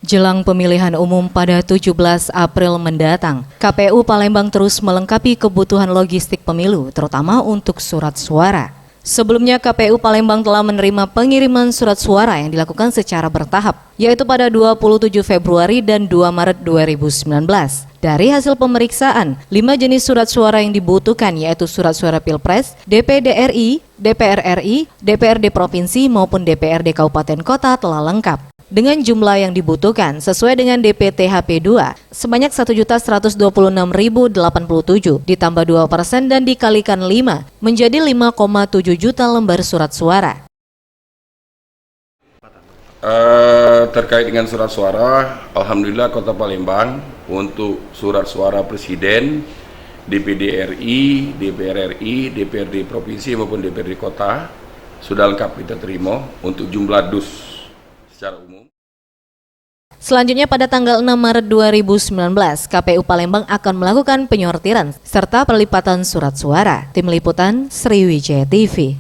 Jelang pemilihan umum pada 17 April mendatang, KPU Palembang terus melengkapi kebutuhan logistik pemilu, terutama untuk surat suara. Sebelumnya KPU Palembang telah menerima pengiriman surat suara yang dilakukan secara bertahap, yaitu pada 27 Februari dan 2 Maret 2019. Dari hasil pemeriksaan, 5 jenis surat suara yang dibutuhkan yaitu surat suara Pilpres, DPD RI, DPR RI, DPRD Provinsi maupun DPRD Kabupaten Kota telah lengkap. Dengan jumlah yang dibutuhkan sesuai dengan DPTHP2 sebanyak 1.126.087 ditambah 2% dan dikalikan 5 menjadi 5,7 juta lembar surat suara. Terkait dengan surat suara, Alhamdulillah Kota Palembang untuk surat suara Presiden, DPD RI, DPR RI, DPRD Provinsi maupun DPRD Kota sudah lengkap kita terima untuk jumlah dus secara umum. Selanjutnya pada tanggal 6 Maret 2019, KPU Palembang akan melakukan penyortiran serta perlipatan surat suara. Tim Liputan Sriwijaya TV.